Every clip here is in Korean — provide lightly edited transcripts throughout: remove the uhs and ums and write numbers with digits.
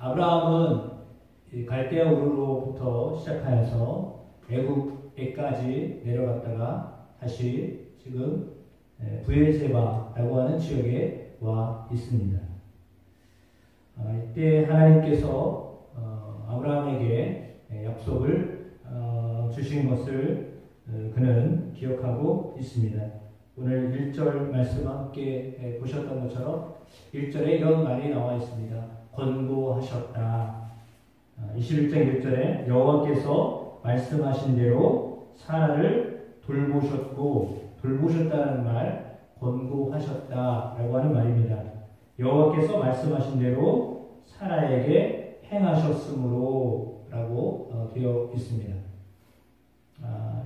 아브라함은 갈대아 우르로부터 시작하여서 애굽에까지 내려갔다가 다시 지금 브엘세바라고 하는 지역에 와 있습니다. 이때 하나님께서 아브라함에게 약속을 주신 것을 그는 기억하고 있습니다. 오늘 1절 말씀 함께 보셨던 것처럼 1절에 이런 말이 나와 있습니다. 권고하셨다. 21장 1절에 여호와께서 말씀하신 대로 사라를 돌보셨다는 말, 권고하셨다라고 하는 말입니다. 여호와께서 말씀하신 대로 사라에게 행하셨으므로 라고 되어 있습니다.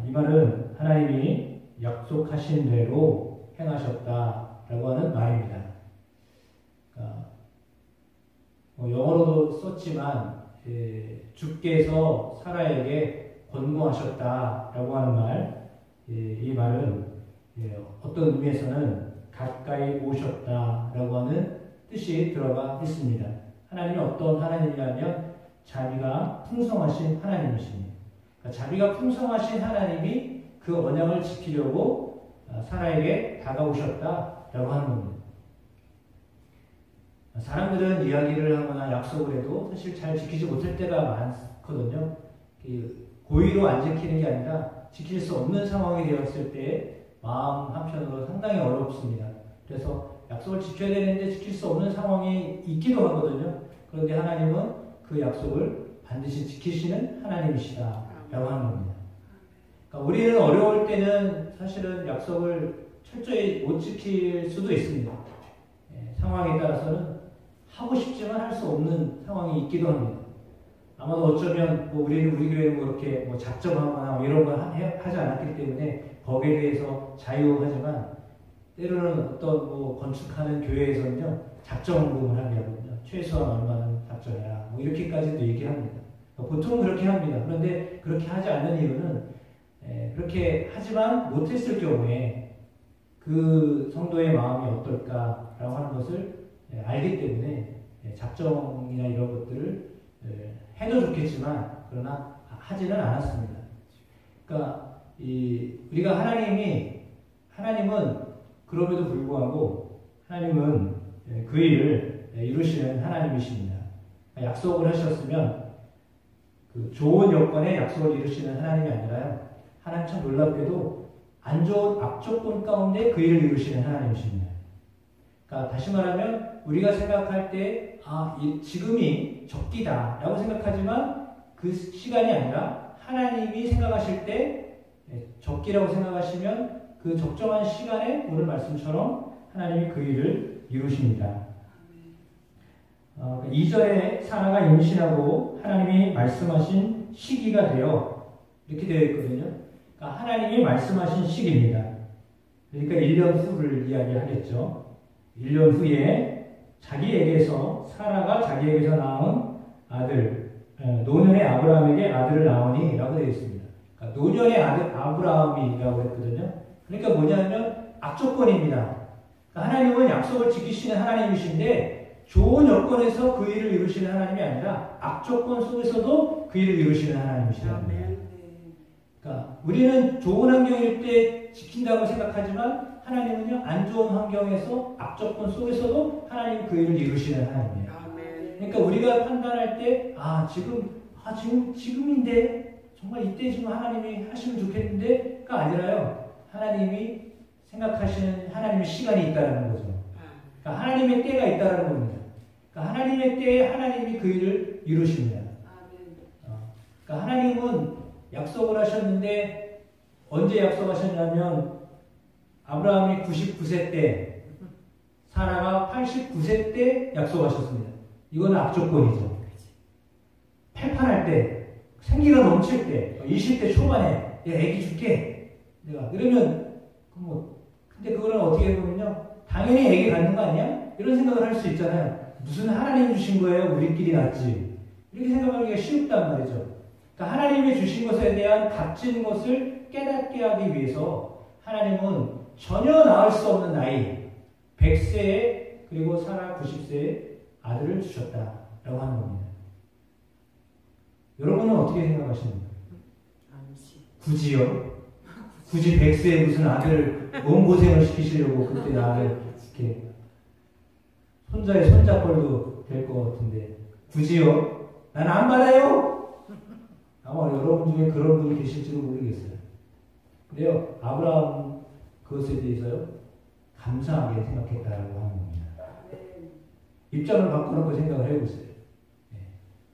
이 말은 하나님이 약속하신 대로 행하셨다라고 하는 말입니다. 영어로도 썼지만 주께서 사라에게 권고하셨다라고 하는 말, 이 말은 어떤 의미에서는 가까이 오셨다라고 하는 뜻이 들어가 있습니다. 하나님이 어떤 하나님이냐면 자비가 풍성하신 하나님이십니다. 그러니까 자비가 풍성하신 하나님이 그 언약을 지키려고 사라에게 다가오셨다라고 하는 겁니다. 사람들은 이야기를 하거나 약속을 해도 사실 잘 지키지 못할 때가 많거든요. 고의로 안 지키는 게 아니라 지킬 수 없는 상황이 되었을 때 마음 한편으로 상당히 어렵습니다. 그래서 약속을 지켜야 되는데 지킬 수 없는 상황이 있기도 하거든요. 그런데 하나님은 그 약속을 반드시 지키시는 하나님이시다라고 하는 겁니다. 그러니까 우리는 어려울 때는 사실은 약속을 철저히 못 지킬 수도 있습니다. 상황에 따라서는 하고 싶지만 할 수 없는 상황이 있기도 합니다. 아마도 어쩌면 우리는 우리 교회는 그렇게 작정하거나 이런 걸 하지 않았기 때문에 거기에 대해서 자유하지만 때로는 어떤 건축하는 교회에서는요 작정금을 하게 하거든요. 최소한 얼마는 작정해라 이렇게까지도 얘기합니다. 보통은 그렇게 합니다. 그런데 그렇게 하지 않는 이유는 그렇게 하지만 못했을 경우에 그 성도의 마음이 어떨까라고 하는 것을 알기 때문에 작정이나 이런 것들을 해도 좋겠지만 그러나 하지는 않았습니다. 그러니까 우리가 하나님은 그럼에도 불구하고 하나님은 그 일을 이루시는 하나님이십니다. 약속을 하셨으면 그 좋은 여건에 약속을 이루시는 하나님이 아니라요. 하나님 참 놀랍게도 안 좋은 악조건 가운데 그 일을 이루시는 하나님이십니다. 그러니까 다시 말하면 우리가 생각할 때 지금이 적기다라고 생각하지만 그 시간이 아니라 하나님이 생각하실 때 적기라고 생각하시면 그 적정한 시간에 오늘 말씀처럼 하나님이 그 일을 이루십니다. 2절에 사라가 임신하고 하나님이 말씀하신 시기가 되어 이렇게 되어 있거든요. 그러니까 하나님이 말씀하신 시기입니다. 그러니까 1년 후를 이야기하겠죠. 1년 후에 사라가 자기에게서 낳은 아들, 노년의 아브라함에게 아들을 낳으니 라고 되어 있습니다. 그러니까 노년의 아들 아브라함이라고 했거든요. 그러니까 뭐냐면 악조건입니다. 그러니까 하나님은 약속을 지키시는 하나님이신데 좋은 여건에서 그 일을 이루시는 하나님이 아니라 악조건 속에서도 그 일을 이루시는 하나님이시다. 그러니까 우리는 좋은 환경일 때 지킨다고 생각하지만 하나님은요 안 좋은 환경에서 악조건 속에서도 하나님 그 일을 이루시는 하나님이에요. 그러니까 우리가 판단할 때 지금인데 정말 이때 지금 하나님이 하시면 좋겠는데가 아니라요. 하나님이 생각하시는 하나님의 시간이 있다는 거죠. 그러니까 하나님의 때가 있다는 겁니다. 그러니까 하나님의 때에 하나님이 그 일을 이루십니다. 그러니까 하나님은 약속을 하셨는데 언제 약속하셨냐면 아브라함이 99세 때, 사라가 89세 때 약속하셨습니다. 이건 악조건이죠. 팔팔할 때, 생기가 넘칠 때, 20대 초반에 내가 애기 줄게. 그러면 근데 그거는 어떻게 해보면요, 당연히 애기 갖는 거 아니야? 이런 생각을 할 수 있잖아요. 무슨 하나님이 주신 거예요? 우리끼리 낳지. 이렇게 생각하기가 쉽단 말이죠. 그러니까 하나님이 주신 것에 대한 값진 것을 깨닫게 하기 위해서 하나님은 전혀 낳을 수 없는 나이 100세에 그리고 사라 90세에 아들을 주셨다. 라고 하는 겁니다. 여러분은 어떻게 생각하십니까? 굳이요? 굳이 백세에 무슨 아들 몸 고생을 시키시려고 그때 나를 이렇게 손자의 손자뻘도 될 것 같은데 굳이요? 난 안 받아요? 아마 여러분 중에 그런 분이 계실지도 모르겠어요. 근데요, 아브라함 그것에 대해서요, 감사하게 생각했다라고 하는 겁니다. 입장을 바꿔놓고 생각을 해보세요.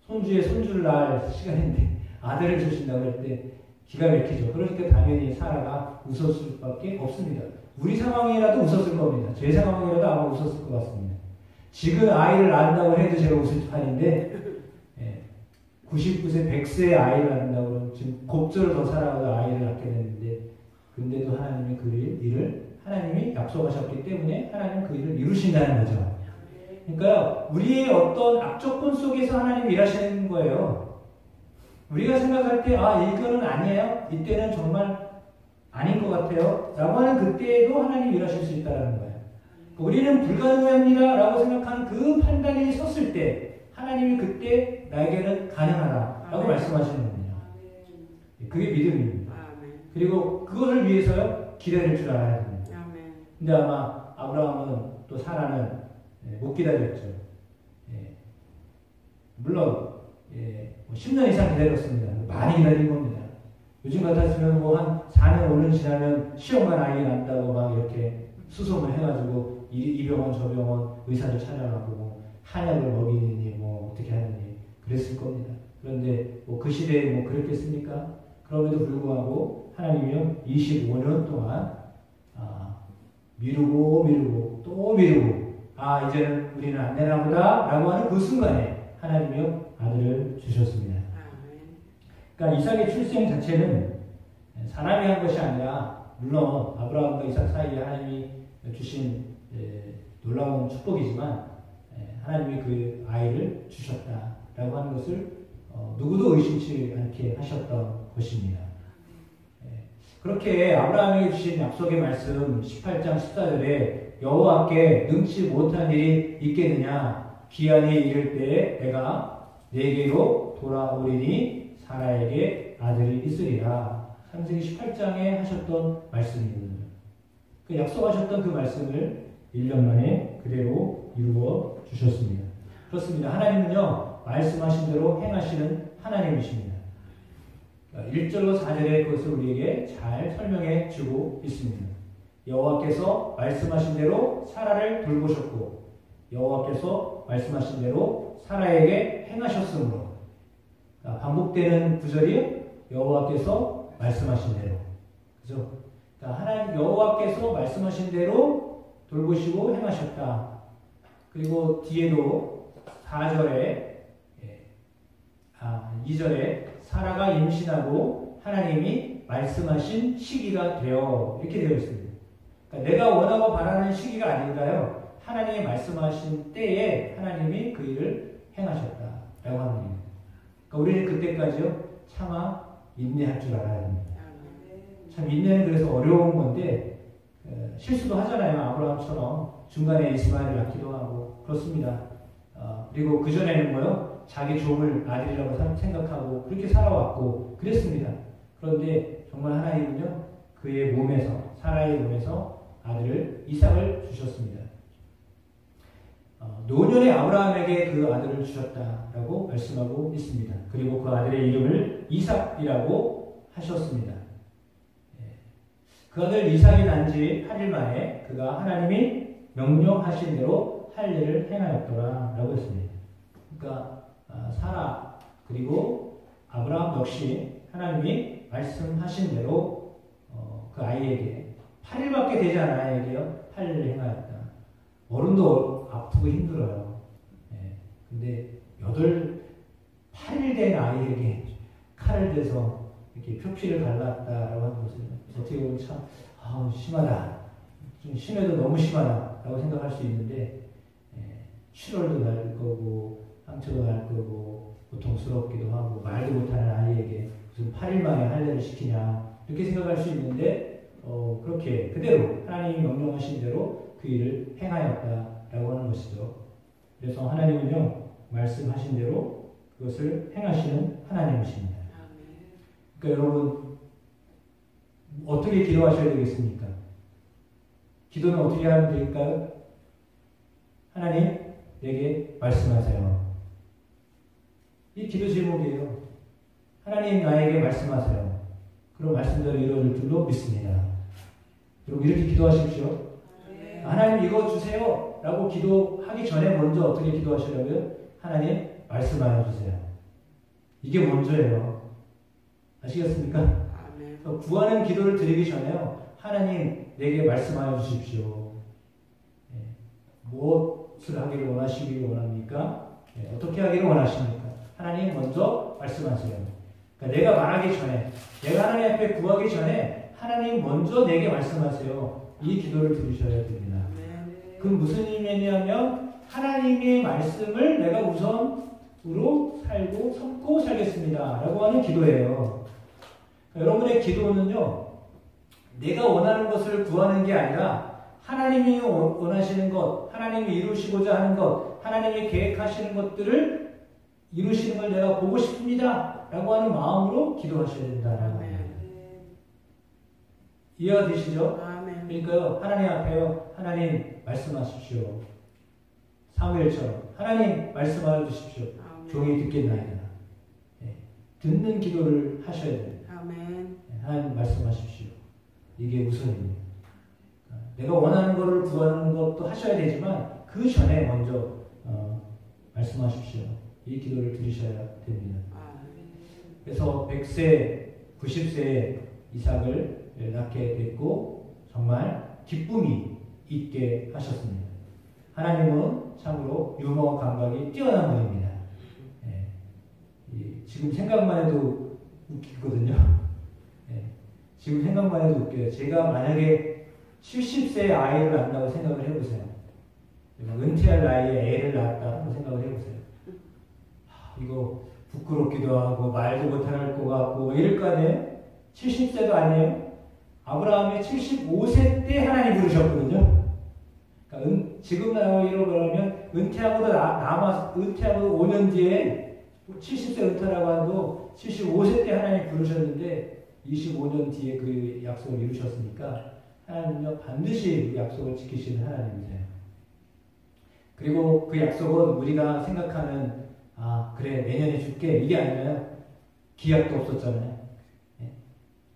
손주의 손주를 낳을 시간인데 아들을 주신다고 할 때 기가 막히죠. 그러니까 당연히 사라가 웃었을 수밖에 없습니다. 우리 상황이라도 웃었을 겁니다. 제 상황이라도 아마 웃었을 것 같습니다. 지금 아이를 낳는다고 해도 제가 웃을 판인데 99세, 100세의 아이를 낳는다고 그러면 지금 곱절을 더 살아가도 아이를 낳게 됐는데 근데도 하나님이 그 일을 하나님이 약속하셨기 때문에 하나님 그 일을 이루신다는 거죠. 그러니까 우리의 어떤 악조건 속에서 하나님이 일하시는 거예요. 우리가 생각할 때 이거는 아니에요. 이때는 정말 아닌 것 같아요. 라고 하는 그때에도 하나님이 일하실 수 있다는 거예요. 우리는 불가능합니다. 라고 생각하는 그 판단이 섰을 때 하나님이 그때 나에게는 가능하다. 라고 말씀하시는 겁니다. 그게 믿음입니다. 그리고 그것을 위해서요. 기다릴 줄 알아야 됩니다. 근데 아마 아브라함은 또 사라는 못 기다렸죠. 물론 10년 이상 기다렸습니다. 많이 기다린 겁니다. 요즘 같았으면 한 4년, 5년 지나면 시험관 아이 난다고 막 이렇게 수소문 해가지고 이 병원 저 병원 의사를 찾아가고 한약을 먹이느니 어떻게 하느니 그랬을 겁니다. 그런데 그 시대에 그랬겠습니까? 그럼에도 불구하고 하나님이요 25년 동안 미루고 또 미루고 이제는 우리는 안 되나 보다 라고 하는 그 순간에 하나님이요 아들을 주셨습니다. 그러니까 이삭의 출생 자체는 사람이 한 것이 아니라 물론 아브라함과 이삭 사이에 하나님이 주신 놀라운 축복이지만 하나님이 그 아이를 주셨다라고 하는 것을 누구도 의심치 않게 하셨던 것입니다. 그렇게 아브라함에게 주신 약속의 말씀 18장 14절에 여호와께 능치 못한 일이 있겠느냐 기한이 이를 때에 내가 네게로 돌아오리니 사라에게 아들이 있으리라. 창세기 18장에 하셨던 말씀이거든요. 그 약속하셨던 그 말씀을 1년 만에 그대로 이루어 주셨습니다. 그렇습니다. 하나님은요 말씀하신 대로 행하시는 하나님이십니다. 1절로 4절에 그것을 우리에게 잘 설명해 주고 있습니다. 여호와께서 말씀하신 대로 사라를 돌보셨고 여호와께서 말씀하신 대로 사라에게 행하셨으므로 반복되는 구절이 여호와께서 말씀하신 대로 그죠? 하나님 여호와께서 말씀하신 대로 돌보시고 행하셨다. 그리고 뒤에도 4절에 2절에 사라가 임신하고 하나님이 말씀하신 시기가 되어 이렇게 되어 있습니다. 그러니까 내가 원하고 바라는 시기가 아닌가요? 하나님이 말씀하신 때에 하나님이 그 일을 행하셨다라고 하는 겁니다. 그러니까 우리는 그때까지요 참아 인내할 줄 알아야 합니다. 참 인내는 그래서 어려운 건데 실수도 하잖아요. 아브라함처럼 중간에 이스마엘을 낳기도 하고 그렇습니다. 그리고 그 전에는 자기 종을 아들이라고 생각하고 그렇게 살아왔고 그랬습니다. 그런데 정말 하나님은요 그의 몸에서 사라의 몸에서 아들을 이삭을 주셨습니다. 노년의 아브라함에게 그 아들을 주셨다라고 말씀하고 있습니다. 그리고 그 아들의 이름을 이삭이라고 하셨습니다. 그 아들 이삭이 난 지 8일 만에 그가 하나님이 명령하신 대로 할 일을 행하였더라 라고 했습니다. 그러니까 사라 그리고 아브라함 역시 하나님이 말씀하신 대로 그 아이에게 8일밖에 되지 않은 아이에게요 8일을 행하였다. 어른도 아프고 힘들어요. 근데 8일 된 아이에게 칼을 대서 이렇게 표피를 갈랐다라고 하는 것은 어떻게 보면 참 심하다. 좀 심해도 너무 심하다라고 생각할 수 있는데 출혈도 날 거고 상처도 날 거고 고통스럽기도 하고 말도 못하는 아이에게 무슨 8일 만에 할례를 시키냐 이렇게 생각할 수 있는데 그렇게 그대로 하나님이 명령하신 대로 그 일을 행하였다라고 하는 것이죠. 그래서 하나님은요 말씀하신 대로 그것을 행하시는 하나님이십니다. 그러니까 여러분 어떻게 기도하셔야 되겠습니까? 기도는 어떻게 하면 될까요? 하나님 내게 말씀하세요. 이 기도 제목이에요. 하나님 나에게 말씀하세요. 그럼 말씀대로 이루어질 줄로 믿습니다. 여러분 이렇게 기도하십시오. 하나님 이거 주세요 라고 기도하기 전에 먼저 어떻게 기도하시라고요? 하나님 말씀하여 주세요. 이게 먼저예요. 아시겠습니까? 구하는 기도를 드리기 전에요. 하나님 내게 말씀하여 주십시오. 무엇을 하기를 원하시기를 원합니까? 어떻게 하기를 원하십니까? 하나님 먼저 말씀하세요. 그러니까 내가 말하기 전에, 내가 하나님 앞에 구하기 전에 하나님 먼저 내게 말씀하세요. 이 기도를 드리셔야 됩니다. 그건 무슨 의미냐면 하나님의 말씀을 내가 우선으로 살고 섬고 살겠습니다 라고 하는 기도예요. 그러니까 여러분의 기도는요, 내가 원하는 것을 구하는 게 아니라 하나님이 원하시는 것, 하나님이 이루시고자 하는 것, 하나님이 계획하시는 것들을 이루시는 걸 내가 보고 싶습니다 라고 하는 마음으로 기도하셔야 된다는 거예요. 이해가 되시죠? 그러니까요, 하나님 앞에요, 하나님 말씀하십시오. 사무엘처럼 하나님 말씀하여 주십시오. 종이 듣겠나이다. 듣는 기도를 하셔야 됩니다. 하나님 말씀하십시오. 이게 우선입니다. 내가 원하는 것을 구하는 것도 하셔야 되지만 그 전에 먼저 말씀하십시오. 이 기도를 드리셔야 됩니다. 그래서 100세, 90세에 이삭을 낳게 됐고 정말 기쁨이 있게 하셨습니다. 하나님은 참으로 유머 감각이 뛰어난 분입니다. 지금 생각만 해도 웃기거든요. 지금 생각만 해도 웃겨요. 제가 만약에 70세의 아이를 낳는다고 생각을 해보세요. 은퇴할 나이에 애를 낳았다고 생각을 해보세요. 이거 부끄럽기도 하고 말도 못할 것 같고 이럴 거 아니에요? 70세도 아니에요? 아브라함이 75세 때 하나님 부르셨거든요. 그러니까 지금 나이로 그러면 은퇴하고 5년 뒤에 70세 은퇴라고 해도 75세 때 하나님 부르셨는데 25년 뒤에 그 약속을 이루셨으니까 하나님은 반드시 그 약속을 지키시는 하나님이세요. 그리고 그 약속은 우리가 생각하는 그래 내년에 줄게 이게 아니라요. 기약도 없었잖아요.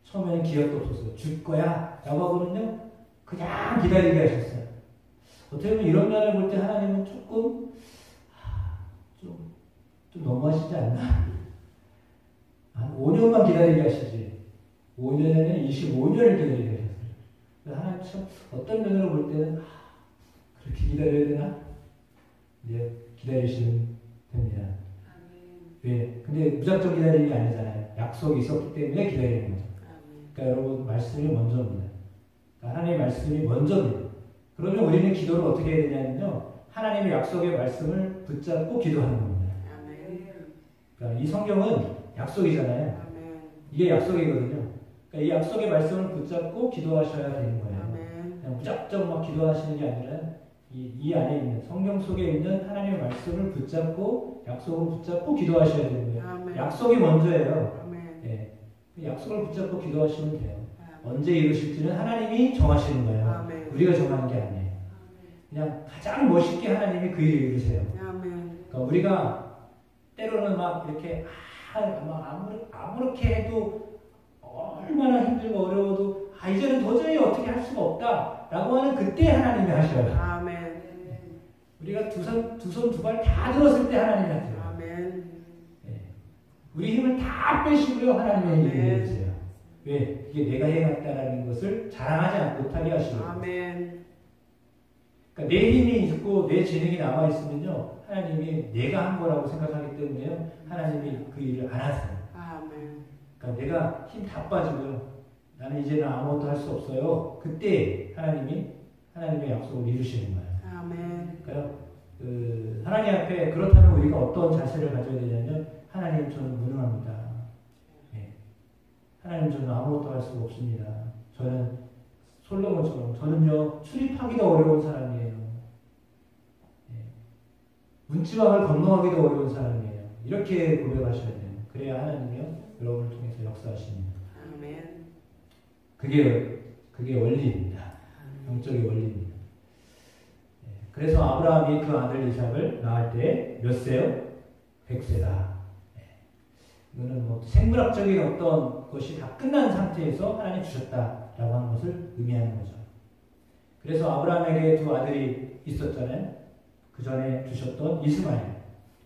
처음에는 기약도 없었어요. 줄 거야 라고 하고는요. 그냥 기다리게 하셨어요. 어떻게 보면 이런 면을 볼 때 하나님은 조금 좀 너무하시지 않나? 한 5년만 기다리게 하시지. 5년에는 25년을 기다리게 하셨어요. 하나님 참 어떤 면으로 볼 때는 그렇게 기다려야 되나? 네, 기다리시면 됩니다. 왜? 근데 무작정 기다리는 게 아니잖아요. 약속이 있었기 때문에 기다리는 거죠. 그러니까 여러분 말씀이 먼저입니다. 그러니까 하나님의 말씀이 먼저입니다. 그러면 우리는 기도를 어떻게 해야 되냐면요. 하나님의 약속의 말씀을 붙잡고 기도하는 겁니다. 그러니까 이 성경은 약속이잖아요. 이게 약속이거든요. 그러니까 이 약속의 말씀을 붙잡고 기도하셔야 되는 거예요. 그냥 무작정 막 기도하시는 게 아니라 이 안에 있는 성경 속에 있는 하나님의 말씀을 붙잡고 약속을 붙잡고 기도하셔야 되는 거예요. 약속이 먼저예요. 네. 약속을 붙잡고 기도하시면 돼요. 언제 이루실지는 하나님이 정하시는 거예요. 우리가 정하는 게 아니에요. 그냥 가장 멋있게 하나님이 그 일을 이루세요. 그러니까 우리가 때로는 막 이렇게 아무렇게 해도 얼마나 힘들고 어려워도 이제는 도저히 어떻게 할 수가 없다라고 하는 그때 하나님이 하셔요. 우리가 두 손 두 발 다 들었을 때 하나님이 하세요. 우리 힘을 다 빼시고요 하나님의 일을 해주세요. 왜? 이게 내가 해왔다라는 것을 자랑하지 못하게 하시고요. 그러니까 내 힘이 있고 내 재능이 남아있으면요 하나님이 내가 한 거라고 생각하기 때문에요 하나님이 그 일을 안 하세요. 그러니까 내가 힘 다 빠지고요 나는 이제는 아무것도 할 수 없어요. 그때 하나님의 약속을 이루시는 거예요. 그러니까 하나님 앞에 그렇다면 우리가 어떤 자세를 가져야 되냐면 하나님 저는 무능합니다. 하나님 저는 아무것도 할 수가 없습니다. 저는 솔로몬처럼 저는요 출입하기도 어려운 사람이에요. 문지방을 건너가기도 어려운 사람이에요. 이렇게 고백하셔야 돼요. 그래야 하나님이요 여러분을 통해서 역사하십니다. 아멘. 그게 원리입니다. 영적의 원리입니다. 그래서 아브라함이 그 아들 이삭을 낳을 때 몇 세요? 100세다. 이거는 뭐 생물학적인 어떤 것이 다 끝난 상태에서 하나님 주셨다라고 하는 것을 의미하는 거죠. 그래서 아브라함에게 두 아들이 있었잖아요. 그 전에 주셨던 이스마엘.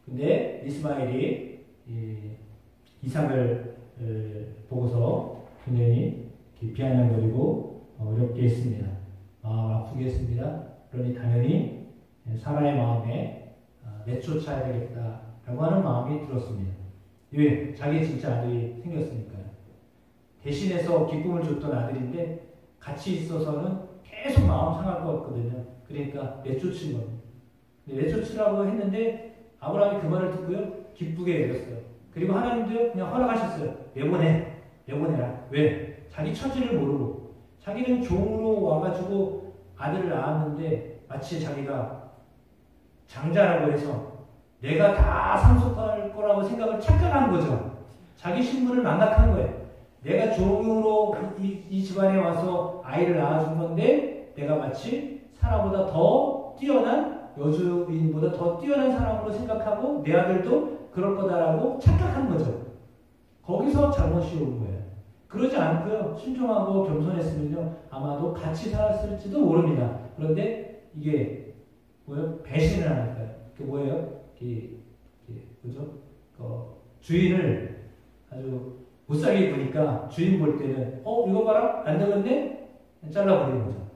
근데 이스마엘이 이삭을 보고서 굉장히 비아냥거리고 어렵게 했습니다. 마음 아프게 했습니다. 그러니 당연히 사라의 마음에 내쫓아야 되겠다라고 하는 마음이 들었습니다. 왜? 자기 진짜 아들이 생겼으니까요. 대신해서 기쁨을 줬던 아들인데 같이 있어서는 계속 마음 상할 것 같거든요. 그러니까 내쫓은 겁니다. 내쫓으라고 했는데 아브라함이 그 말을 듣고요. 기쁘게 여겼어요. 그리고 하나님도요. 그냥 허락하셨어요. 내보내라. 왜? 자기 처지를 모르고 자기는 종으로 와가지고 아들을 낳았는데 마치 자기가 장자라고 해서 내가 다 상속할 거라고 생각을 착각한 거죠. 자기 신분을 망각한 거예요. 내가 종으로 이 집안에 와서 아이를 낳아준 건데 내가 마치 사라보다 더 뛰어난 여주인보다 더 뛰어난 사람으로 생각하고 내 아들도 그럴 거다라고 착각한 거죠. 거기서 잘못이 온 거예요. 그러지 않고요. 신중하고 겸손했으면요. 아마도 같이 살았을지도 모릅니다. 그런데 이게 뭐예요? 배신을 하니까요. 그게 뭐예요? 그죠? 주인을 아주 못살게 보니까 주인 볼 때는 이거 봐라? 안 되겠네? 잘라버리는 거죠.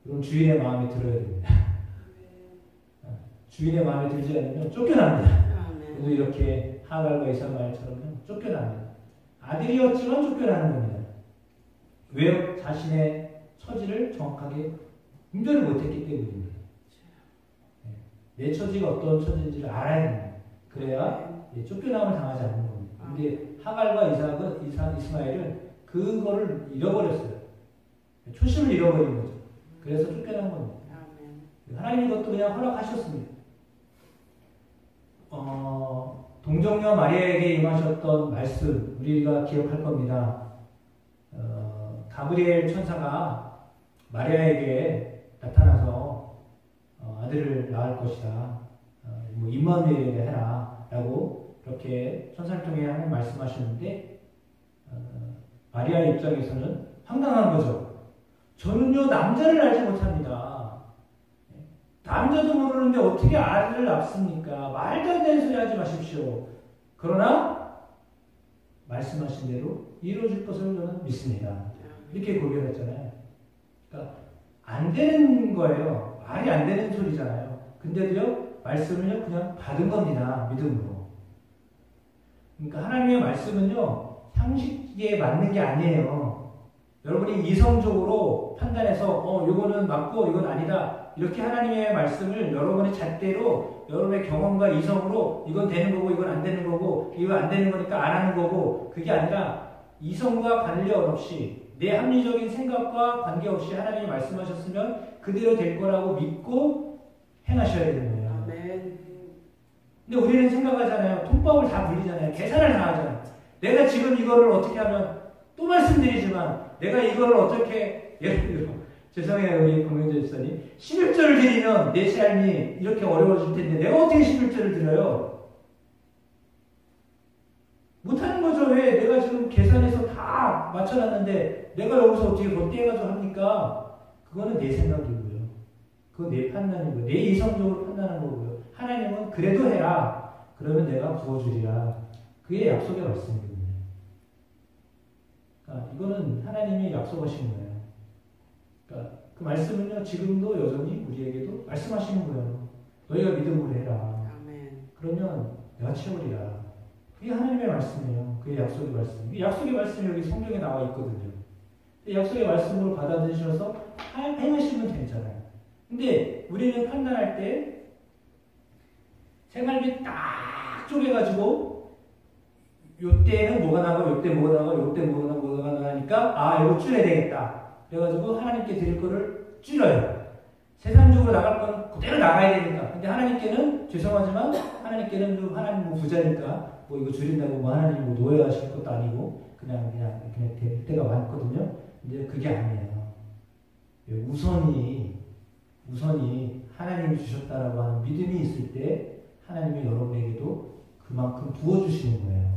그럼 주인의 마음에 들어야 됩니다. 주인의 마음에 들지 않으면 쫓겨납니다. 그래서 이렇게 하갈과 이스마엘처럼 쫓겨납니다. 아들이었지만 쫓겨나는 겁니다. 왜요? 자신의 처지를 정확하게 분별을 못했기 때문입니다. 내 처지가 어떤 처지인지를 알아야 됩니다. 그래야 쫓겨남을 당하지 않는 겁니다. 근데 하갈과 이스마엘은 그거를 잃어버렸어요. 초심을 잃어버린 거죠. 그래서 쫓겨난 겁니다. 하나님 이것도 그냥 허락하셨습니다. 동정녀 마리아에게 임하셨던 말씀 우리가 기억할 겁니다. 가브리엘 천사가 마리아에게 나타나서 아들을 낳을 것이다. 임마누엘에게 해라 라고 그렇게 천사를 통해 하나님 말씀하셨는데 마리아 입장에서는 황당한 거죠. 저는요 남자를 알지 못합니다. 남자도 모르는데 어떻게 아들을 낳습니까? 말도 안 되는 소리 하지 마십시오. 그러나 말씀하신 대로 이루어질 것을 저는 믿습니다. 이렇게 고백했잖아요. 그러니까 안 되는 거예요. 말이 안 되는 소리잖아요. 근데도요 말씀을요 그냥 받은 겁니다. 믿음으로. 그러니까 하나님의 말씀은요 상식에 맞는 게 아니에요. 여러분이 이성적으로 판단해서 이거는 맞고 이건 아니다. 이렇게 하나님의 말씀을 여러분의 잣대로 여러분의 경험과 이성으로 이건 되는 거고 이건 안 되는 거고 이거 안 되는 거니까 안 하는 거고 그게 아니라 이성과 관련없이 내 합리적인 생각과 관계없이 하나님이 말씀하셨으면 그대로 될 거라고 믿고 행하셔야 되는 거예요. 아멘. 근데 우리는 생각하잖아요. 통밥을 다 불리잖아요. 계산을 다 하잖아요. 내가 지금 이거를 어떻게 하면 또 말씀드리지만 내가 이거를 어떻게 예를 들어 죄송해요 우리 공명재 집사님 11절을 드리면 내 삶이 이렇게 어려워질 텐데 내가 어떻게 11절을 드려요? 못하는 거죠. 왜? 내가 지금 계산해서 다 맞춰놨는데 내가 여기서 어떻게 그걸 떼가지고 합니까? 그거는 내 생각이고요. 그건 내 판단이고요. 내 이성적으로 판단하는 거고요. 하나님은 그래도 해라. 그러면 내가 부어주리라. 그게 약속의 말씀입니다. 그러니까 이거는 하나님이 약속하신 거예요. 그러니까 그 말씀은요 지금도 여전히 우리에게도 말씀하시는 거예요. 너희가 믿음으로 해라. 아멘. 그러면 내가 채우리라. 그게 하나님의 말씀이에요. 그게 약속의 말씀. 이 약속의 말씀이 여기 성경에 나와 있거든요. 약속의 말씀으로 받아들이셔서 행하시면 되잖아요. 근데 우리는 판단할 때 생활비 딱 쪼개가지고 요때는 뭐가 나고 요때 뭐가 나고 요때 뭐가 나니까 이거 줄여야 되겠다. 그래가지고 하나님께 드릴 거를 줄여요. 세상적으로 나갈 건 그대로 나가야 되니까. 근데 하나님께는 죄송하지만 하나님께는 그 하나님 뭐 부자니까 뭐 이거 줄인다고 뭐 하나님 뭐 노예하실 것도 아니고 그냥 될 때가 많거든요. 근데 그게 아니에요. 우선이 하나님이 주셨다라고 하는 믿음이 있을 때 하나님이 여러분에게도 그만큼 부어주시는 거예요.